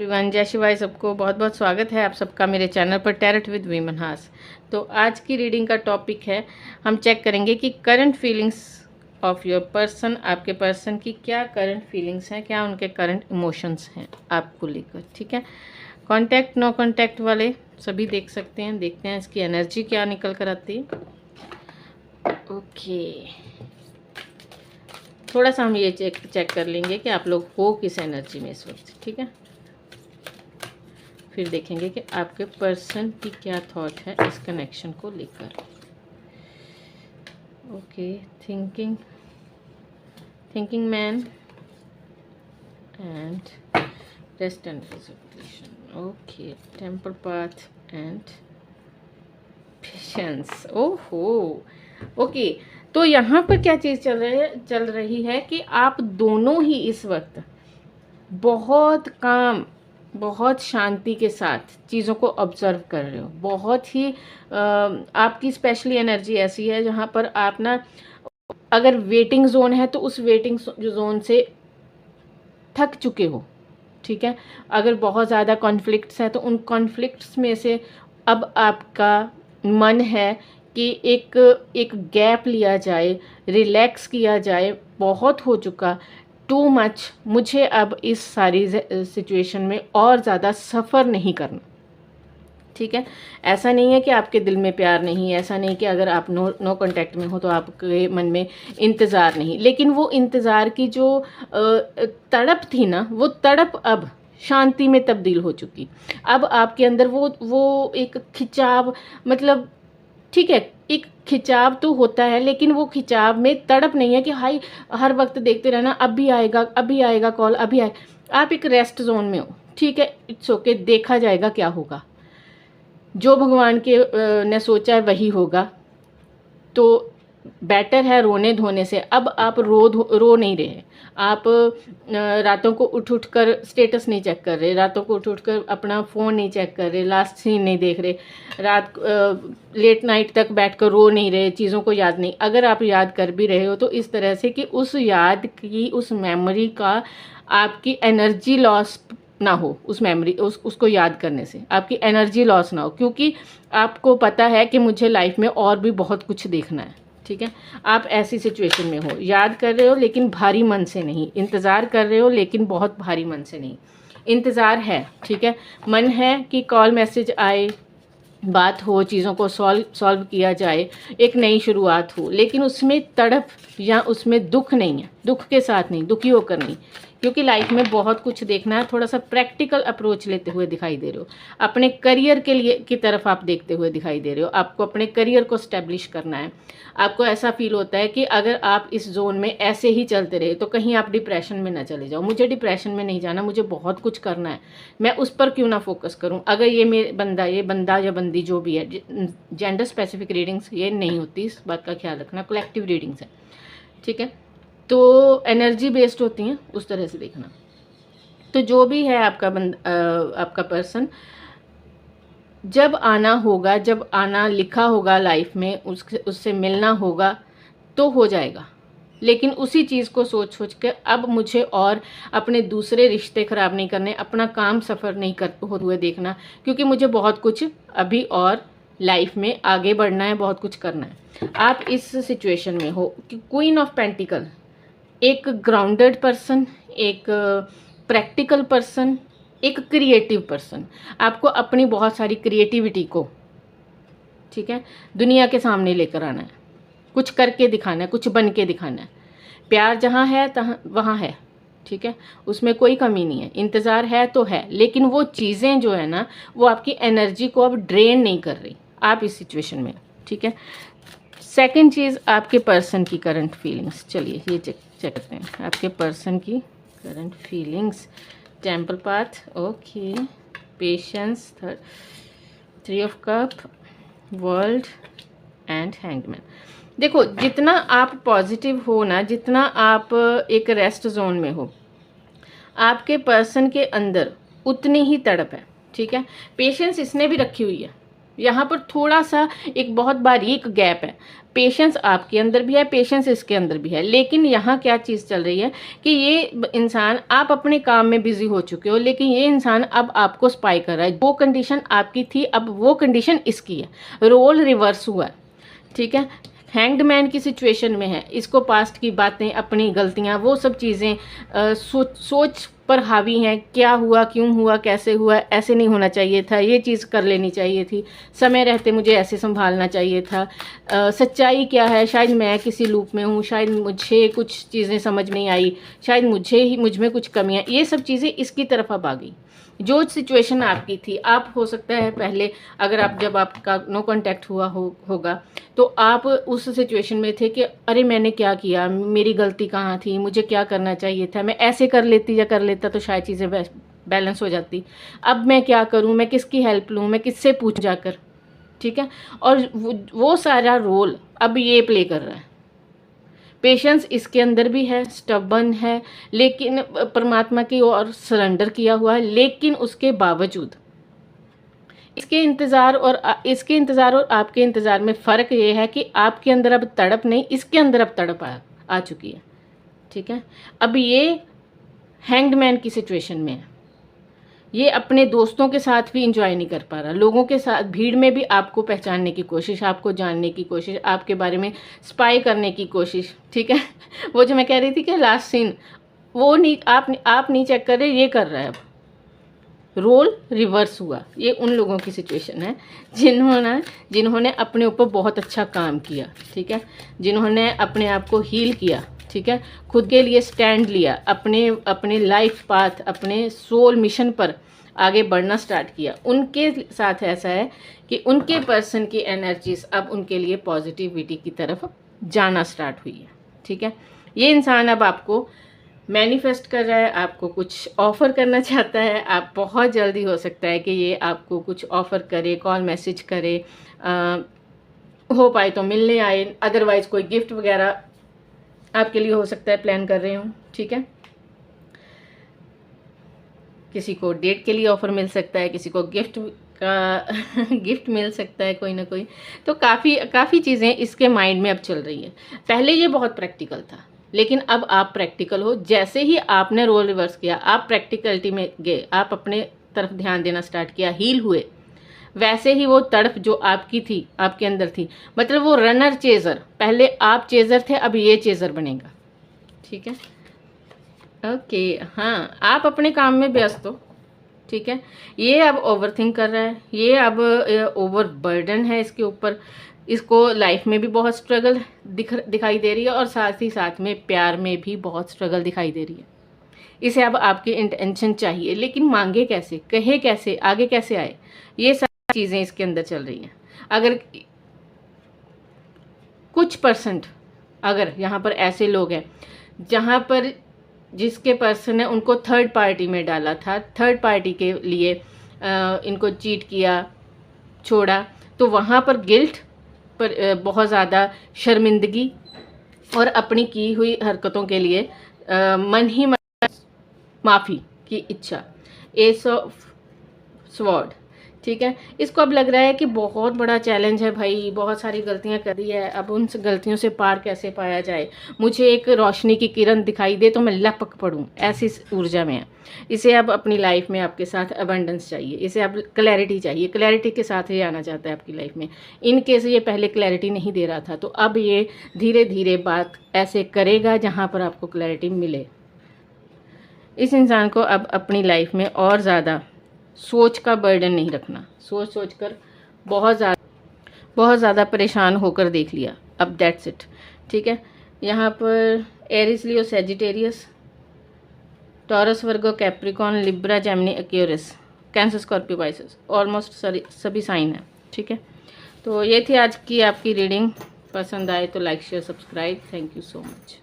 Everyone, जय शिवाय। सबको बहुत बहुत स्वागत है आप सबका मेरे चैनल पर टैरट विद वी मनहास। तो आज की रीडिंग का टॉपिक है, हम चेक करेंगे कि current feelings of your person, आपके पर्सन की क्या करंट फीलिंग्स हैं, क्या उनके करंट इमोशंस हैं आपको लेकर। ठीक है, कांटेक्ट नो कांटेक्ट वाले सभी देख सकते हैं। देखते हैं इसकी एनर्जी क्या निकल कर आती है। ओके, थोड़ा सा हम ये चेक कर लेंगे कि आप लोग हो किस एनर्जी में इस वक्त। ठीक है, फिर देखेंगे कि आपके पर्सन की क्या थॉट है इस कनेक्शन को लेकर। Okay, thinking man and rest and reservation. Okay, temple path and patience. ओहो, ओके। तो यहाँ पर क्या चीज़ चल रही है कि आप दोनों ही इस वक्त बहुत काम, बहुत शांति के साथ चीज़ों को ऑब्जर्व कर रहे हो। बहुत ही आपकी स्पेशली एनर्जी ऐसी है जहाँ पर आप ना, अगर वेटिंग जोन है तो उस वेटिंग जोन से थक चुके हो। ठीक है, अगर बहुत ज़्यादा कॉन्फ्लिक्ट्स हैं तो उन कॉन्फ्लिक्ट्स में से अब आपका मन है कि एक गैप लिया जाए, रिलैक्स किया जाए। बहुत हो चुका, टू मच, मुझे अब इस सारी सिचुएशन में और ज़्यादा सफ़र नहीं करना। ठीक है, ऐसा नहीं है कि आपके दिल में प्यार नहीं है, ऐसा नहीं कि अगर आप नो कांटेक्ट में हो तो आपके मन में इंतज़ार नहीं, लेकिन वो इंतज़ार की जो तड़प थी ना, वो तड़प अब शांति में तब्दील हो चुकी। अब आपके अंदर वो एक खिंचाव, मतलब ठीक है, एक खिंचाव तो होता है, लेकिन वो खिंचाव में तड़प नहीं है कि हाई हर वक्त देखते रहना अभी आएगा कॉल, अभी आएगा। आप एक रेस्ट जोन में हो। ठीक है, इट्स ओके, देखा जाएगा क्या होगा, जो भगवान के ने सोचा है वही होगा। तो बेटर है रोने धोने से। अब आप रो नहीं रहे। आप रातों को उठ कर स्टेटस नहीं चेक कर रहे, रातों को उठ कर अपना फ़ोन नहीं चेक कर रहे, लास्ट सीन नहीं देख रहे, रात लेट नाइट तक बैठ कर रो नहीं रहे, चीज़ों को याद नहीं। अगर आप याद कर भी रहे हो तो इस तरह से कि उस याद की, उस मेमोरी का आपकी एनर्जी लॉस ना हो। उस मेमोरी उसको याद करने से आपकी एनर्जी लॉस ना हो, क्योंकि आपको पता है कि मुझे लाइफ में और भी बहुत कुछ देखना है। ठीक है, आप ऐसी सिचुएशन में हो, याद कर रहे हो लेकिन भारी मन से नहीं, इंतज़ार कर रहे हो लेकिन बहुत भारी मन से नहीं। इंतज़ार है, ठीक है, मन है कि कॉल मैसेज आए, बात हो, चीज़ों को सॉल्व किया जाए, एक नई शुरुआत हो, लेकिन उसमें तड़प या उसमें दुख नहीं है, दुख के साथ नहीं, दुखी होकर नहीं, क्योंकि लाइफ में बहुत कुछ देखना है। थोड़ा सा प्रैक्टिकल अप्रोच लेते हुए दिखाई दे रहे हो, अपने करियर के लिए की तरफ आप देखते हुए दिखाई दे रहे हो। आपको अपने करियर को स्टैब्लिश करना है। आपको ऐसा फील होता है कि अगर आप इस जोन में ऐसे ही चलते रहे तो कहीं आप डिप्रेशन में ना चले जाओ। मुझे डिप्रेशन में नहीं जाना, मुझे बहुत कुछ करना है, मैं उस पर क्यों ना फोकस करूं। अगर ये बंदा या बंदी जो भी है, जेंडर स्पेसिफिक रीडिंग्स ये नहीं होती, इस बात का ख्याल रखना, कलेक्टिव रीडिंग्स है। ठीक है, तो एनर्जी बेस्ड होती हैं, उस तरह से देखना। तो जो भी है आपका पर्सन, जब आना होगा, जब आना लिखा होगा लाइफ में, उससे मिलना होगा तो हो जाएगा। लेकिन उसी चीज़ को सोच सोच के अब मुझे और अपने दूसरे रिश्ते ख़राब नहीं करने, अपना काम सफ़र नहीं कर होते हुए देखना, क्योंकि मुझे बहुत कुछ अभी और लाइफ में आगे बढ़ना है, बहुत कुछ करना है। आप इस सिचुएशन में हो कि क्वीन ऑफ पेंटिकल, एक ग्राउंडेड पर्सन, एक प्रैक्टिकल पर्सन, एक क्रिएटिव पर्सन। आपको अपनी बहुत सारी क्रिएटिविटी को, ठीक है, दुनिया के सामने लेकर आना है, कुछ करके दिखाना है, कुछ बन के दिखाना है। प्यार जहाँ है तहाँ वहाँ है, ठीक है, उसमें कोई कमी नहीं है। इंतज़ार है तो है, लेकिन वो चीज़ें जो है ना, वो आपकी एनर्जी को अब ड्रेन नहीं कर रही, आप इस सिचुएशन में। ठीक है, सेकंड चीज़, आपके पर्सन की करंट फीलिंग्स। चलिए ये चेक करते हैं आपके पर्सन की current feelings. Temple path, okay, patience, three of cup, world and hangman. देखो, जितना आप पॉजिटिव हो ना, जितना आप एक रेस्ट जोन में हो, आपके पर्सन के अंदर उतनी ही तड़प है। ठीक है, पेशेंस इसने भी रखी हुई है, यहाँ पर थोड़ा सा एक बहुत बारीक गैप है। पेशेंस आपके अंदर भी है, पेशेंस इसके अंदर भी है, लेकिन यहाँ क्या चीज़ चल रही है कि ये इंसान, आप अपने काम में बिजी हो चुके हो, लेकिन ये इंसान अब आपको स्पाई कर रहा है। वो कंडीशन आपकी थी, अब वो कंडीशन इसकी है। रोल रिवर्स हुआ है, ठीक है। हैंग्ड मैन की सिचुएशन में है, इसको पास्ट की बातें, अपनी गलतियाँ, वो सब चीज़ें सोच पर हावी हैं। क्या हुआ, क्यों हुआ, कैसे हुआ, ऐसे नहीं होना चाहिए था, ये चीज़ कर लेनी चाहिए थी, समय रहते मुझे ऐसे संभालना चाहिए था। सच्चाई क्या है, शायद मैं किसी लूप में हूँ, शायद मुझे कुछ चीज़ें समझ नहीं आई, शायद मुझ में कुछ कमियाँ, ये सब चीज़ें इसकी तरफ अब आ गई। जो सिचुएशन आपकी थी, आप हो सकता है पहले, अगर आप, जब आपका नो कांटेक्ट हुआ होगा तो आप उस सिचुएशन में थे कि अरे मैंने क्या किया, मेरी गलती कहाँ थी, मुझे क्या करना चाहिए था, मैं ऐसे कर लेती या कर लेता तो शायद चीज़ें बैलेंस हो जाती। अब मैं क्या करूँ, मैं किसकी हेल्प लूँ, मैं किससे पूछ जाकर, ठीक है। और वो सारा रोल अब ये प्ले कर रहा है। पेशेंस इसके अंदर भी है, स्टबर्न है, लेकिन परमात्मा की ओर सरेंडर किया हुआ है, लेकिन उसके बावजूद इसके इंतज़ार और आपके इंतज़ार में फ़र्क ये है कि आपके अंदर अब तड़प नहीं, इसके अंदर अब तड़प आ चुकी है, ठीक है। अब ये हैंग्ड मैन की सिचुएशन में है। ये अपने दोस्तों के साथ भी इंजॉय नहीं कर पा रहा, लोगों के साथ भीड़ में भी आपको पहचानने की कोशिश, आपको जानने की कोशिश, आपके बारे में स्पाई करने की कोशिश, ठीक है। वो जो मैं कह रही थी कि लास्ट सीन, वो नहीं, आप नहीं चेक कर रहे, ये कर रहा है। अब रोल रिवर्स हुआ। ये उन लोगों की सिचुएशन है जिन्होंने अपने ऊपर बहुत अच्छा काम किया, ठीक है, जिन्होंने अपने आप को हील किया, ठीक है, खुद के लिए स्टैंड लिया, अपने लाइफ पाथ, अपने सोल मिशन पर आगे बढ़ना स्टार्ट किया। उनके साथ ऐसा है कि उनके पर्सन की एनर्जीज अब उनके लिए पॉजिटिविटी की तरफ जाना स्टार्ट हुई है, ठीक है। ये इंसान अब आपको मैनिफेस्ट कर रहा है, आपको कुछ ऑफ़र करना चाहता है। आप बहुत जल्दी हो सकता है कि ये आपको कुछ ऑफ़र करे, कॉल मैसेज करे, हो पाए तो मिलने आए, अदरवाइज़ कोई गिफ्ट वगैरह आपके लिए हो सकता है प्लान कर रहे हो, ठीक है। किसी को डेट के लिए ऑफ़र मिल सकता है, किसी को गिफ्ट का गिफ्ट मिल सकता है, कोई ना कोई। तो काफ़ी चीज़ें इसके माइंड में अब चल रही हैं। पहले ये बहुत प्रैक्टिकल था, लेकिन अब आप प्रैक्टिकल हो। जैसे ही आपने रोल रिवर्स किया, आप प्रैक्टिकलिटी में गए, आप अपने तरफ ध्यान देना स्टार्ट किया, हील हुए, वैसे ही वो तड़प जो आपकी थी, आपके अंदर थी, मतलब वो रनर चेज़र, पहले आप चेज़र थे, अब ये चेज़र बनेगा, ठीक है। ओके, हाँ, आप अपने काम में व्यस्त हो, ठीक है। ये अब ओवरथिंक कर रहा है, ये अब ओवर बर्डन है इसके ऊपर, इसको लाइफ में भी बहुत स्ट्रगल दिखाई दे रही है, और साथ ही साथ में प्यार में भी बहुत स्ट्रगल दिखाई दे रही है। इसे अब आपकी इंटेंशन चाहिए, लेकिन मांगे कैसे, कहे कैसे, आगे कैसे आए, ये सारी चीज़ें इसके अंदर चल रही हैं। अगर कुछ परसेंट, अगर यहाँ पर ऐसे लोग हैं जहाँ पर जिसके पर्सन है उनको थर्ड पार्टी में डाला था, थर्ड पार्टी के लिए इनको चीट किया, छोड़ा, तो वहाँ पर गिल्ट पर बहुत ज़्यादा शर्मिंदगी और अपनी की हुई हरकतों के लिए मन ही मन माफ़ी की इच्छा, एस ऑफ स्वॉर्ड, ठीक है। इसको अब लग रहा है कि बहुत बड़ा चैलेंज है भाई, बहुत सारी गलतियां करी है, अब उन गलतियों से पार कैसे पाया जाए, मुझे एक रोशनी की किरण दिखाई दे तो मैं लपक पड़ूं, ऐसी ऊर्जा में है। इसे अब अपनी लाइफ में आपके साथ अबंडेंस चाहिए, इसे अब क्लैरिटी चाहिए, क्लैरिटी के साथ ही आना चाहता है आपकी लाइफ में। इन केस ये पहले क्लैरिटी नहीं दे रहा था, तो अब ये धीरे धीरे बात ऐसे करेगा जहाँ पर आपको क्लैरिटी मिले। इस इंसान को अब अपनी लाइफ में और ज़्यादा सोच का बर्डन नहीं रखना, सोच कर बहुत ज़्यादा परेशान होकर देख लिया, अब दैट्स इट, ठीक है। यहाँ पर Aries, Leo, Sagittarius, Taurus, Virgo, Capricorn, Libra, Gemini, Aquarius, Cancer, Scorpio, Pisces, almost सभी साइन है, ठीक है। तो ये थी आज की आपकी रीडिंग। पसंद आए तो like, share, subscribe. Thank you so much.